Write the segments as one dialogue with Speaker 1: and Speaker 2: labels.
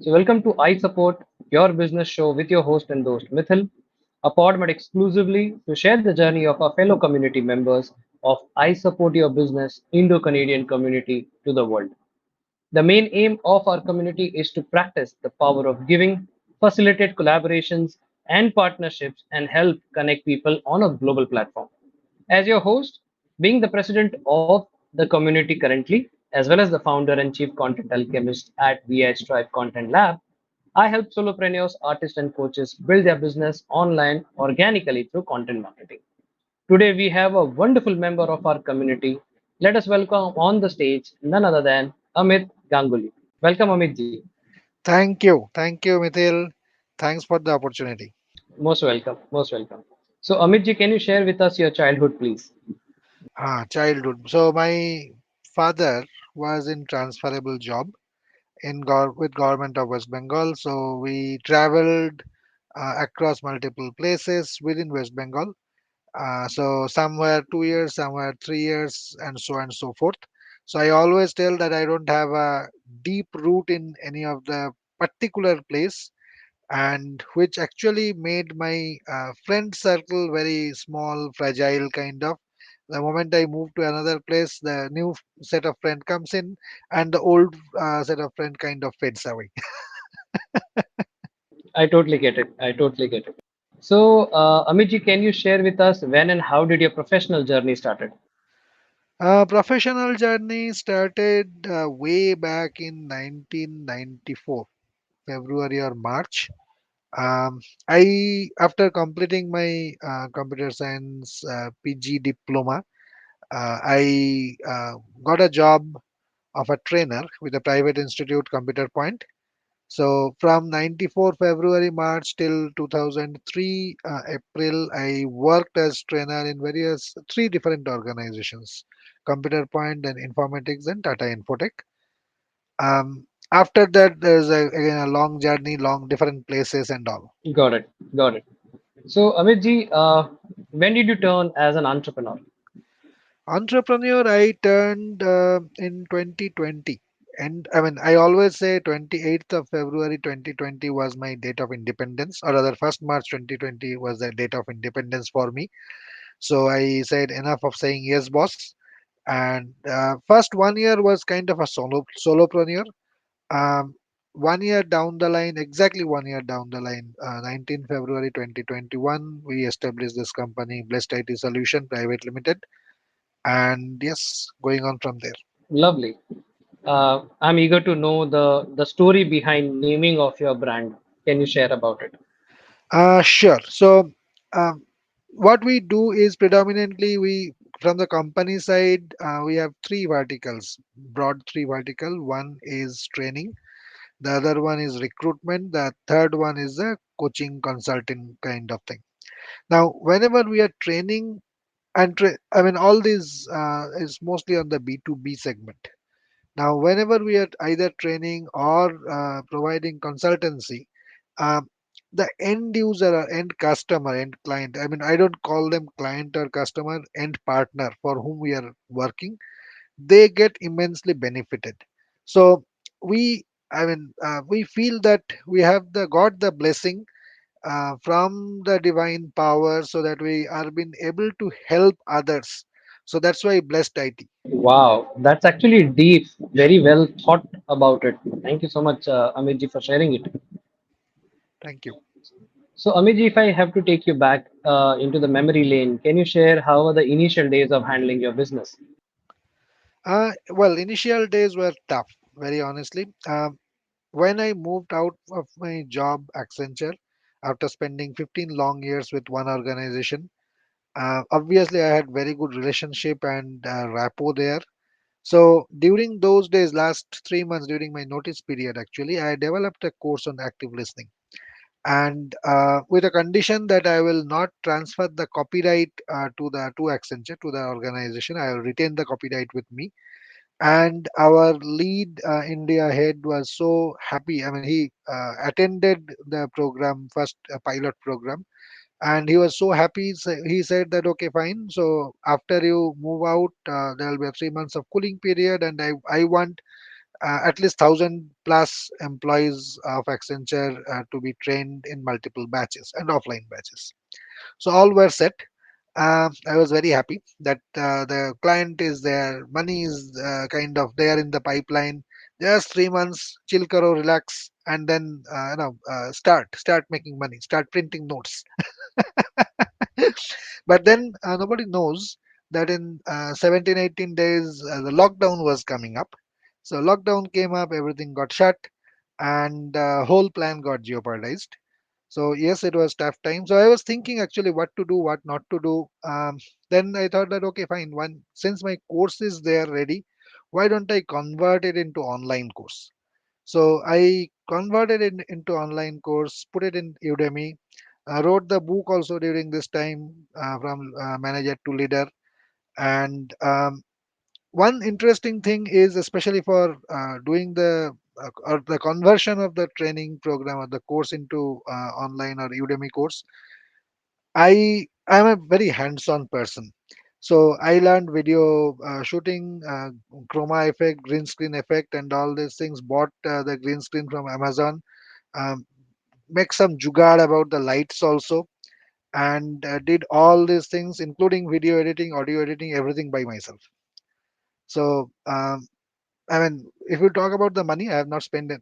Speaker 1: So, welcome to I Support Your Business show with your host and host Mithil, a pod made exclusively to share the journey of our fellow community members of I Support Your Business Indo Canadian community to the world. The main aim of our community is to practice the power of giving, facilitate collaborations and partnerships, and help connect people on a global platform. As your host, being the president of the community currently, as well as the founder and chief content alchemist at VI Stripe Content Lab, I help solopreneurs, artists, and coaches build their business online organically through content marketing. Today, we have a wonderful member of our community. Let us welcome on the stage none other than Amit Ganguly. Welcome, Amit ji.
Speaker 2: Thank you. Thank you, Mithil. Thanks for the opportunity.
Speaker 1: Most welcome. Most welcome. So, Amit ji, can you share with us your childhood, please?
Speaker 2: Childhood. So my father was in transferable job with government of West Bengal. So we traveled across multiple places within West Bengal. So some were 2 years, some were 3 years, and so forth. So I always tell that I don't have a deep root in any of the particular place, and which actually made my friend circle very small, fragile kind of. The moment I move to another place, the new set of friend comes in, and the old set of friend kind of fades away.
Speaker 1: I totally get it. I totally get it. So, Amit ji, can you share with us when and how did your professional journey started?
Speaker 2: Professional journey started way back in 1994, February or March. After completing my computer science PG diploma, I got a job of a trainer with a private institute, Computer Point. So from 94 February March till 2003 April, I worked as trainer in various three different organizations: Computer Point, and Informatics, and Tata Infotech. After that, there's again a long journey, long different places and all.
Speaker 1: Got it. Got it. So, Amit ji, when did you turn as an entrepreneur?
Speaker 2: Entrepreneur, I turned in 2020. And I mean, I always say 28th of February 2020 was my date of independence, or rather, 1st March 2020 was the date of independence for me. So I said enough of saying yes, boss. And first 1 year was kind of a solopreneur. Um, 1 year down the line, exactly 1 year down the line, 19 February 2021, we established this company, Blessed IT Solution Private Limited, and yes, going on from there.
Speaker 1: Lovely. I'm eager to know the story behind naming of your brand. Can you share about it?
Speaker 2: Sure. So, um, what we do is predominantly we from the company side, we have three verticals, broad three vertical. One is training, the other one is recruitment, the third one is a coaching consulting kind of thing. Now, whenever we are training I mean, all these is mostly on the B2B segment. Now, whenever we are either training or providing consultancy, um, the end user or end customer, end client, I mean, I don't call them client or customer, end partner for whom we are working, they get immensely benefited. So we feel that we have the got the blessing from the divine power, so that we are being able to help others. So that's why blessed IT.
Speaker 1: Wow, that's actually deep. Very well thought about it. Thank you so much, Amit ji, for sharing it.
Speaker 2: Thank you.
Speaker 1: So, Amit ji, if I have to take you back into the memory lane, can you share how were the initial days of handling your business?
Speaker 2: Well, initial days were tough, very honestly. When I moved out of my job, Accenture, after spending 15 long years with one organization, obviously I had very good relationship and rapport there. So during those days, last 3 months during my notice period, actually, I developed a course on active listening, and with a condition that I will not transfer the copyright to Accenture, to the organization. I will retain the copyright with me. And our lead India head was so happy. I mean, he attended the program, first pilot program, and he was so happy. He said that okay, fine. So after you move out, there will be a 3 months of cooling period, and I want at least 1,000 plus employees of Accenture to be trained in multiple batches and offline batches. So all were set. I was very happy that the client is there, money is kind of there in the pipeline. Just 3 months, chill karo, relax, and then start making money, start printing notes. But then nobody knows that in 17, 18 days the lockdown was coming up. So lockdown came up, everything got shut, and whole plan got jeopardized. So yes, it was tough time. So I was thinking actually what to do, what not to do. Then I thought that okay, fine. One since my course is there ready, why don't I convert it into online course? So I converted it into online course, put it in Udemy. Wrote the book also during this time from manager to leader. And one interesting thing is especially for doing the or the conversion of the training program or the course into online or Udemy course. I'm a very hands-on person. So I learned video shooting, chroma effect, green screen effect, and all these things. Bought the green screen from Amazon. Um, make some jugaad about the lights also, and did all these things, including video editing, audio editing, everything by myself. So I mean, if you talk about the money, I have not spent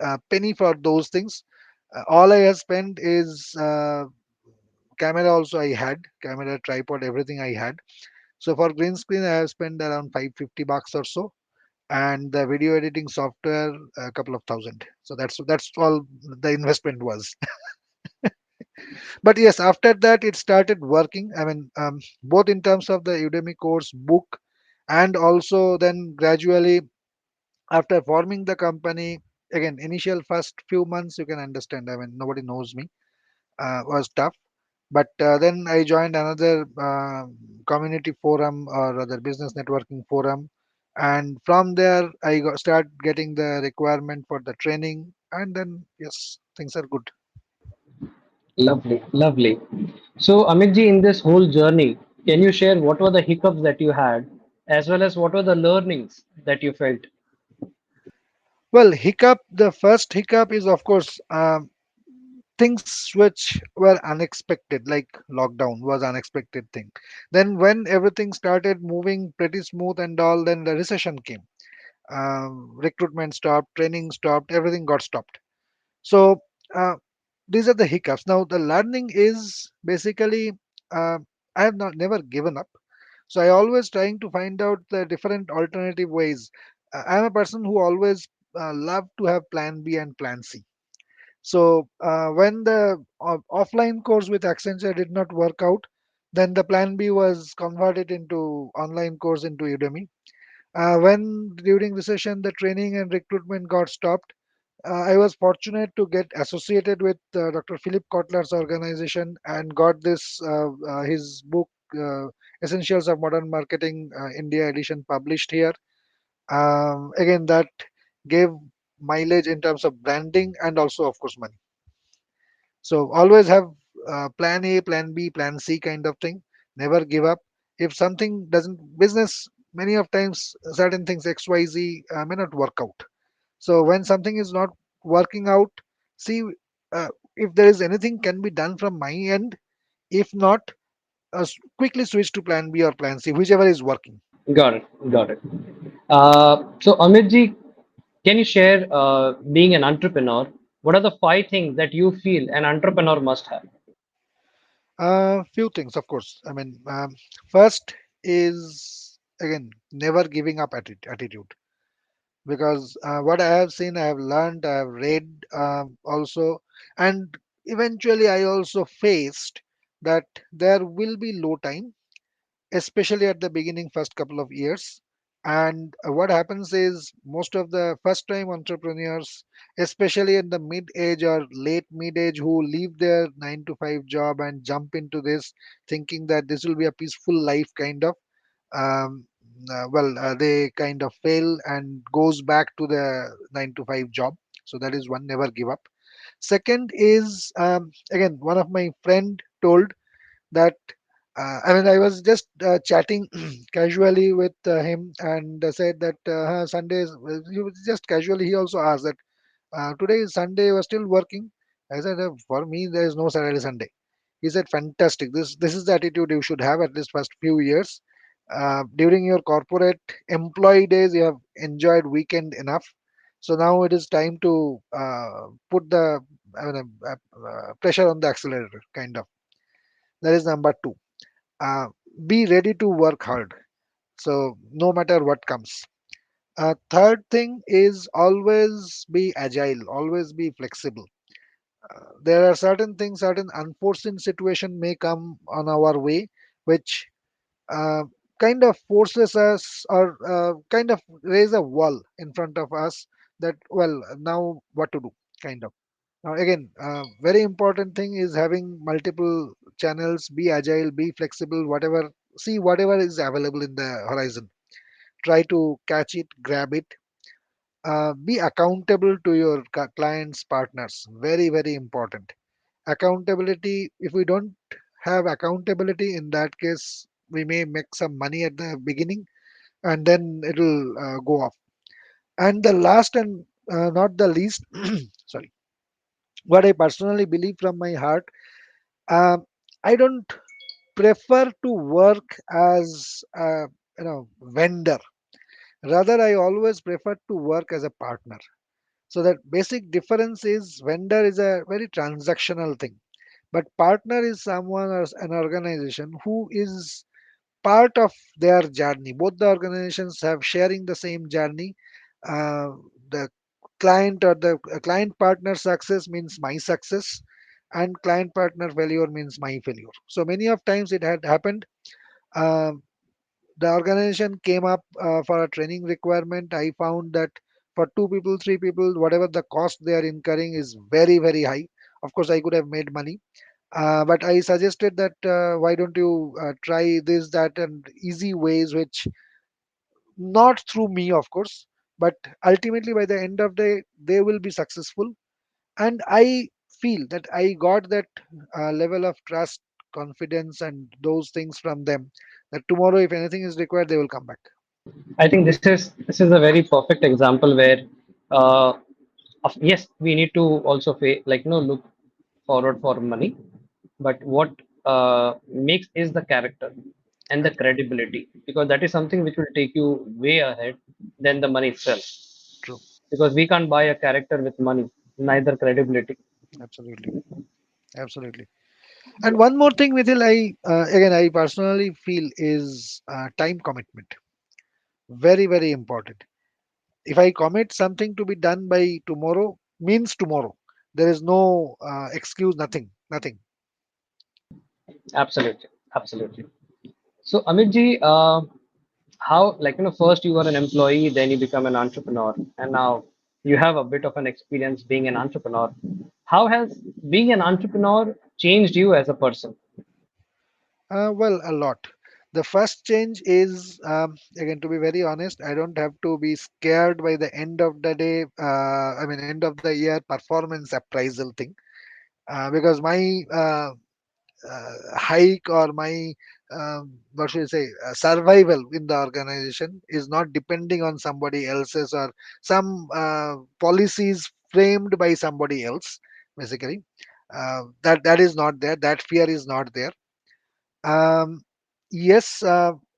Speaker 2: a penny for those things. All I have spent is camera. Also, I had camera, tripod, everything I had. So for green screen, I have spent around 550 bucks or so, and the video editing software a couple of thousand. So that's all the investment was. But yes, after that it started working. I mean, both in terms of the Udemy course book, and also then gradually after forming the company. Again, initial first few months, you can understand, I mean, nobody knows me, was tough. But then I joined another community forum or other business networking forum, and from there I start getting the requirement for the training, and then yes, things are good.
Speaker 1: Lovely, lovely. So, Amitji, in this whole journey, can you share what were the hiccups that you had, as well as what were the learnings that you felt?
Speaker 2: Well, hiccup, the first hiccup is of course things which were unexpected, like lockdown was unexpected thing. Then when everything started moving pretty smooth and all, then the recession came. Recruitment stopped, training stopped, everything got stopped. So uh, these are the hiccups. Now the learning is basically uh, I have not never given up. So I always trying to find out the different alternative ways. I am a person who always love to have plan B and plan C. So when the offline course with Accenture did not work out, then the plan B was converted into online course into Udemy. When during recession the training and recruitment got stopped, I was fortunate to get associated with Dr. Philip Kotler's organization and got this his book Essentials of Modern Marketing India edition published here. Again, that gave mileage in terms of branding and also of course money. So always have plan A, plan B, plan C kind of thing. Never give up. If something doesn't business, many of times certain things XYZ may not work out. So when something is not working out, see if there is anything can be done from my end. If not, quickly switch to plan B or plan C, whichever is working.
Speaker 1: Got it, got it. So, Amitji, can you share, being an entrepreneur, what are the five things that you feel an entrepreneur must have?
Speaker 2: Few things, of course. I mean, first is again never giving up attitude, because what I have seen, I have learned, I have read also, and eventually I also faced that there will be low time, especially at the beginning, first couple of years. And what happens is most of the first time entrepreneurs, especially in the mid age or late mid age, who leave their 9 to 5 job and jump into this thinking that this will be a peaceful life kind of, um, they kind of fail and goes back to the 9 to 5 job. So that is one, never give up. Second is again one of my friend told that I mean, I was just chatting casually with him and said that Sundays, he was just casually, he also asked that today is Sunday, was still working. I said, for me, there is no Saturday, Sunday. He said, fantastic. This is the attitude you should have at least first few years. During your corporate employee days, you have enjoyed weekend enough. So now it is time to put the I mean, pressure on the accelerator, kind of. That is number two. Uh, be ready to work hard. So no matter what comes. Third thing is always be agile, always be flexible. There are certain things, certain unforeseen situation may come on our way, which uh, kind of forces us or kind of raise a wall in front of us that, well, now what to do, kind of. Now, again, very important thing is having multiple channels, be agile, be flexible, whatever, see whatever is available in the horizon. Try to catch it, grab it. Be accountable to your clients, partners. Very, very important. Accountability, if we don't have accountability, in that case, we may make some money at the beginning and then it'll go off. And the last and not the least, sorry, what I personally believe from my heart, um, I don't prefer to work as a vendor. Rather, I always prefer to work as a partner. So that basic difference is vendor is a very transactional thing, but partner is someone or an organization who is part of their journey. Both the organizations have sharing the same journey. The client or the client partner success means my success, and client partner failure means my failure. So many of times it had happened. Uh, the organization came up for a training requirement. I found that for two people, three people, whatever the cost they are incurring is very, very high. Of course, I could have made money, but I suggested that why don't you try this, that, and easy ways, which not through me, of course, but ultimately by the end of the day, they will be successful. And I feel that I got that level of trust, confidence, and those things from them. That tomorrow, if anything is required, they will come back.
Speaker 1: I think this is a very perfect example where, uh, yes, we need to also look forward for money, but what makes is the character and the
Speaker 2: Correct.
Speaker 1: credibility, because that is something which will take you way ahead than the money itself.
Speaker 2: True.
Speaker 1: Because we can't buy a character with money, neither credibility.
Speaker 2: Absolutely. Absolutely. And one more thing, Mithil, I personally feel is time commitment. Very, very important. If I commit something to be done by tomorrow, means tomorrow. There is no excuse, nothing, nothing.
Speaker 1: Absolutely, absolutely. So Amitji, how first you were an employee, then you become an entrepreneur, and now you have a bit of an experience being an entrepreneur. How has being an entrepreneur changed you as a person?
Speaker 2: Well, a lot. The first change is, again, to be very honest, I don't have to be scared by the end of the day, end of the year performance appraisal thing. Because my hike or my what should I say survival in the organization is not depending on somebody else's or some policies framed by somebody else. Basically, that is not there. That fear is not there. um, yes,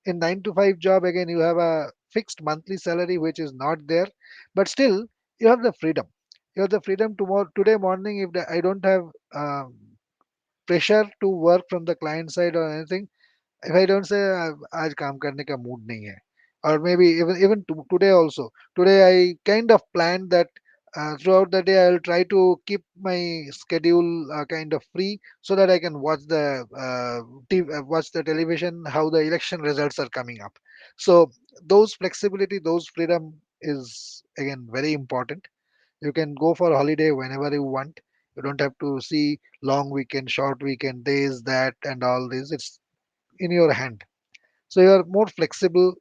Speaker 2: in 9 to 5 job, again, you have a fixed monthly salary which is not there, but still you have the freedom. You have the freedom tomorrow, today morning, if I don't have um, pressure to work from the client side or anything. If I don't say आज काम करने का mood नहीं है, or maybe today also. Today I kind of planned that throughout the day I'll try to keep my schedule kind of free so that I can watch watch the television how the election results are coming up. So those flexibility, those freedom is again very important. You can go for holiday whenever you want. You don't have to see long weekend, short weekend, days, that, and all this. It's in your hand. So you are more flexible.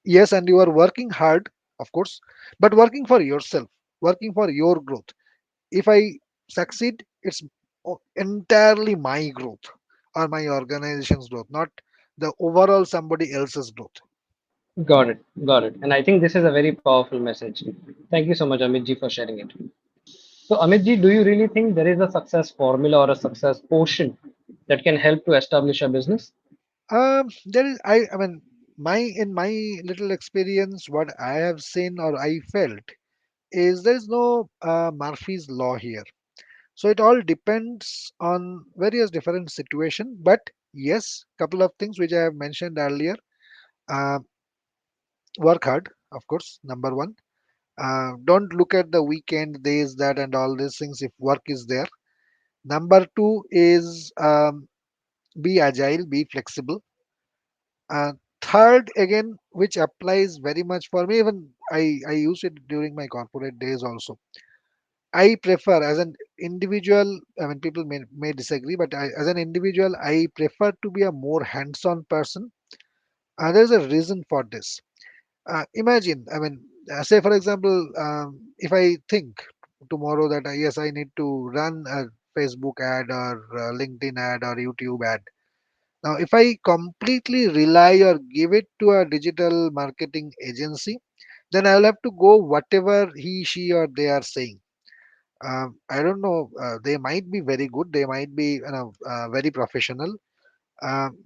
Speaker 2: Yes, and you are working hard, of course, but working for yourself, working for your growth. If I succeed, it's entirely my growth. or my organization's growth, not the overall somebody else's growth.
Speaker 1: Got it. Got it. And I think this is a very powerful message. Thank you so much, Amit ji, for sharing it. So, Amit ji, do you really think there is a success formula or a success quotient that can help to establish a business?
Speaker 2: There is, I mean, in my little experience, what I have seen or I felt is there is no Murphy's law here. So it all depends on various different situation. But yes, couple of things which I have mentioned earlier. Uh, Work hard, of course. Number one. Don't look at the weekend days that and all these things if work is there. Number two is be agile, be flexible. Uh, Third, again, which applies very much for me, even I use it during my corporate days also. I prefer as an individual, I mean, people may disagree, but as an individual, I prefer to be a more hands on person. There's a reason for this. Imagine, I mean, say for example, if I think tomorrow that yes, I need to run a Facebook ad or LinkedIn ad or YouTube ad. Now, if I completely rely or give it to a digital marketing agency, then I'll have to go whatever he, she, or they are saying. I don't know. They might be very good. They might be, very professional.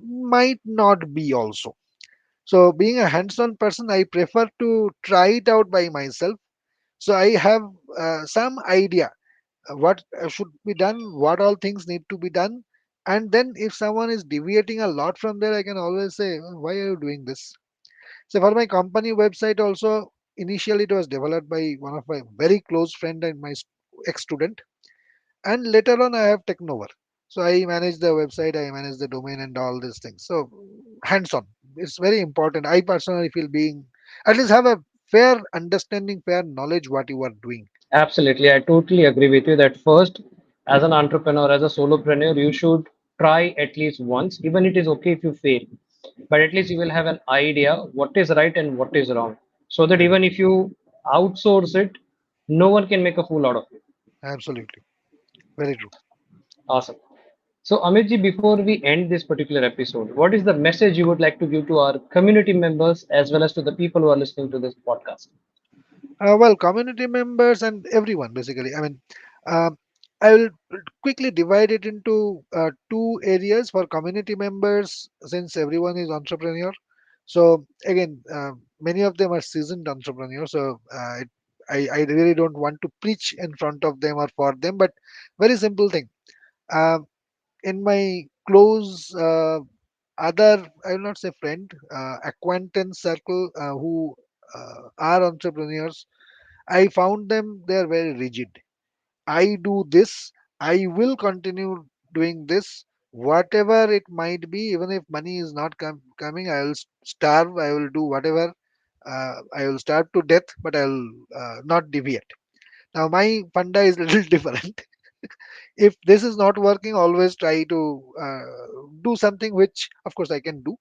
Speaker 2: Might not be also. So, being a hands-on person, I prefer to try it out by myself. So I have some idea what should be done, what all things need to be done, and then if someone is deviating a lot from there, I can always say, "Oh, why are you doing this?" So for my company website also, initially it was developed by one of my very close friend and my ex-student, and later on I have taken over. So I manage the website, I manage the domain and all these things. So hands-on, it's very important. I personally feel being at least have a fair understanding, fair knowledge what you are doing.
Speaker 1: Absolutely. I totally agree with you that first, as an entrepreneur, as a solopreneur, you should try at least once. Even it is okay if you fail, but at least you will have an idea what is right and what is wrong. So that
Speaker 2: Correct.
Speaker 1: even if you outsource it, no one can make a fool out of you.
Speaker 2: Absolutely. Very true.
Speaker 1: Awesome. So, Amitji, before we end this particular episode, what is the message you would like to give to our community members as well as to the people who are listening to this podcast?
Speaker 2: Well, community members and everyone basically. I mean, um, I will quickly divide it into two areas for community members since everyone is entrepreneur. So again, many of them are seasoned entrepreneurs. So I really don't want to preach in front of them or for them, but very simple thing. Um in my close other, I will not say friend, acquaintance circle who are entrepreneurs, I found them they are very rigid. I do this, I will continue doing this, whatever it might be, even if money is not coming, I will starve, I will do whatever, I will starve to death, but I will not deviate. Now, my funda is little different. If this is not working, always try to do something which, of course, I can do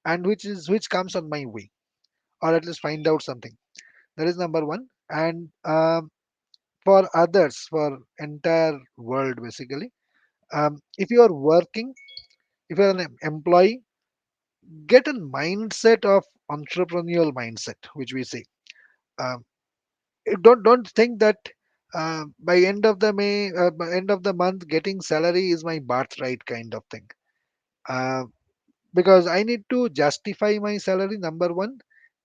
Speaker 2: and which comes on my way, or at least find out something. That is number one. And for others, for entire world basically, if you are working, if you are an employee, get a mindset of entrepreneurial mindset, which we say. um, don't think that by end of the by end of the month getting salary is my birthright kind of thing. uh, because I need to justify my salary, number one,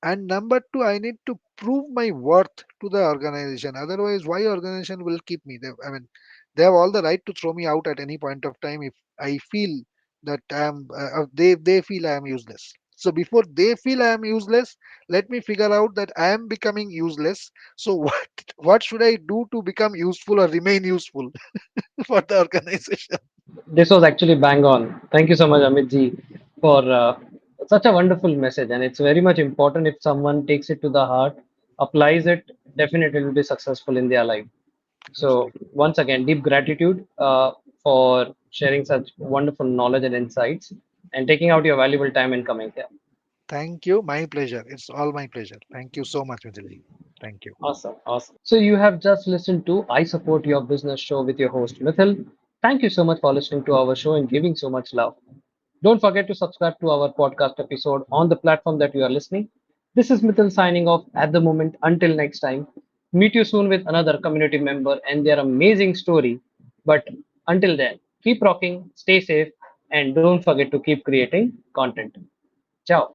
Speaker 2: and number two, I need to prove my worth to the organization. Otherwise, why organization will keep me? I mean, they have all the right to throw me out at any point of time if I feel that I am. They feel I am useless. So before they feel I am useless, let me figure out that I am becoming useless. So what should I do to become useful or remain useful for the organization?
Speaker 1: This was actually bang on. Thank you so much, Amitji, for such a wonderful message. And it's very much important if someone takes it to the heart, applies it, definitely will be successful in their life. So,
Speaker 2: Absolutely.
Speaker 1: once again, deep gratitude for sharing such wonderful knowledge and insights and taking out your valuable time and coming here.
Speaker 2: Thank you. My pleasure. It's all my pleasure. Thank you so much, Mithilji. Thank you.
Speaker 1: Awesome, awesome. So, you have just listened to I Support Your Business show with your host, Mithil. Thank you so much for listening to our show and giving so much love. Don't forget to subscribe to our podcast episode on the platform that you are listening. This is Mithil signing off at the moment. Until next time, meet you soon with another community member and their amazing story. But until then, keep rocking, stay safe, and don't forget to keep creating content. Ciao.